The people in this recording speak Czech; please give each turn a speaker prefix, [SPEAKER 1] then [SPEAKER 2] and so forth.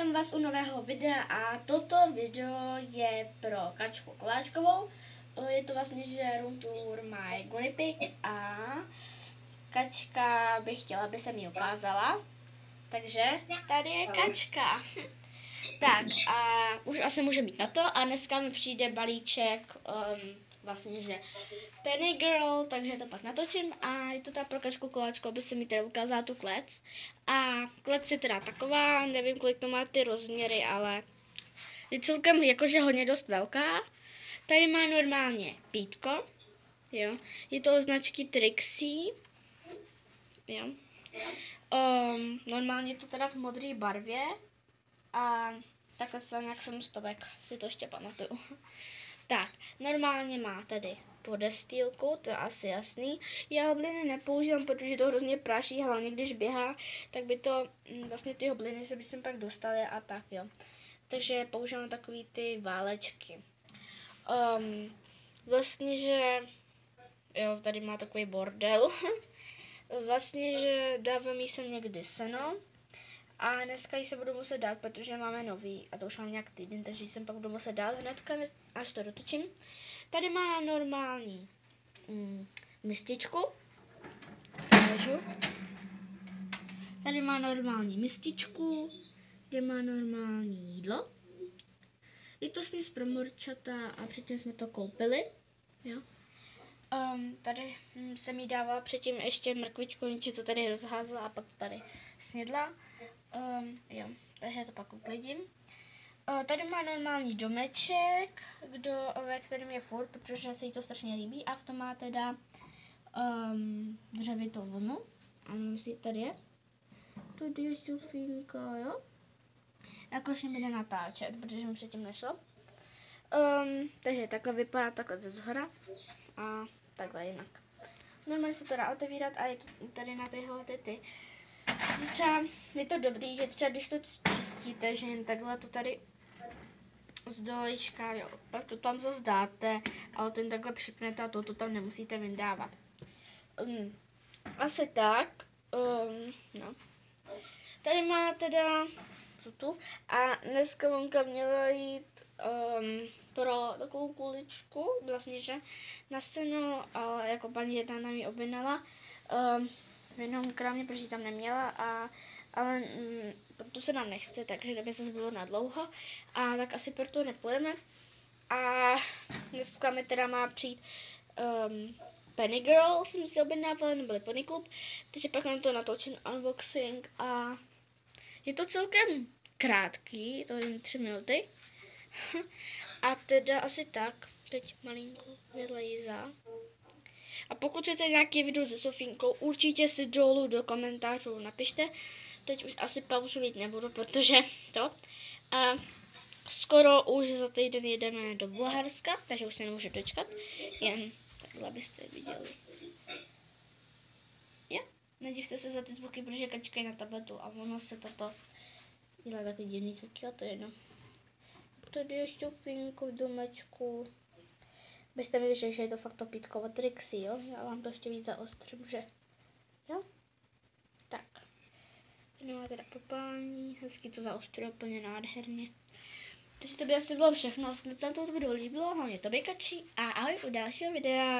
[SPEAKER 1] Vítám vás u nového videa a toto video je pro Kačku Koláčkovou. Je to vlastně, že room tour my guinea pig a Kačka by chtěla, aby se mi ukázala. Takže tady je Kačka. Tak a už asi může mít na to a dneska mi přijde balíček vlastně, že Penny Girl, takže to pak natočím a je to ta pro Kačku Koláčko, aby se mi teda ukázala tu klec. A klec je teda taková, nevím, kolik to má ty rozměry, ale je celkem jakože hodně dost velká. Tady má normálně pítko, jo. Je to od značky Trixie, jo. Normálně je to teda v modré barvě a takhle se nějak jsem stovek, si to ještě pamatuju. Tak, normálně má tady podestýlku, to je asi jasný. Já hobliny nepoužívám, protože to hrozně práší, hlavně když běhá, tak by to, vlastně ty hobliny se by sem pak dostaly a tak, jo. Takže používám takový ty válečky. Vlastně, že, jo, tady má takový bordel. Vlastně, že dávám jí sem někdy seno. A dneska ji se budu muset dát, protože máme nový a to už mám nějak týden, takže ji sem pak budu muset dát hnedka, až to dotočím. Tady má normální mističku. Tady má normální mističku, kde má normální jídlo. Je to sníz pro morčata a předtím jsme to koupili. Jo. Tady jsem jí dávala předtím ještě mrkvičku, že to tady rozházela a pak to tady snědla. Jo, takže to pak uklidím. Tady má normální domeček, ve kterém je furt, protože se jí to strašně líbí a v tom má teda dřevitou vlnu. A myslím, tady je. Tady je Sofinka, jo. Jakož mi jde natáčet, protože mi předtím nešlo. Takže takhle vypadá takhle ze zhora a takhle jinak. Normálně se to dá otevírat a je to tady na tyhle ty. Třeba je to dobrý, že třeba když to čistíte, že jen takhle to tady z dolečka, jo, pak to tam zase dáte, ale ten takhle připnete a to tam nemusíte vyndávat. Asi tak, no. Tady má teda tu a dneska mamka měla jít pro takovou kuličku, vlastně, že na seno, ale jako paní jedna nám ji objednala, v jednom krámě, protože tam neměla, ale tu se nám nechce, takže kdyby se bylo na dlouho, a tak asi proto nepůjdeme. A dneska mi teda má přijít Penny Girl, jsem si objednávala, nebo Pony Club, takže pak mám to natočen unboxing a je to celkem krátký, to jen 3 minuty. A teda asi tak, teď malinko vedle Jiza. A pokud chcete nějaký video se Sofinkou, určitě si dolů do komentářů napište. Teď už asi pauzovat nebudu, protože to. A skoro už za týden jedeme do Bulharska, takže už se nemůžu dočkat. Jen takhle byste viděli. Jo, nedivte se za ty zvuky, protože Kačka je na tabletu a ono se toto dělá takový divný zvuky, a to je jedno. Tady je Sofinka v domečku. Byste mi vyšli, že je to fakt to pítko od Trixie, jo? Já vám to ještě víc zaostřím, že? Jo? Tak. Tady má teda popálení, hezky to zaostřilo úplně nádherně. Takže to by asi bylo všechno, snad se vám to video líbilo, hlavně tobě Kačí a ahoj u dalšího videa.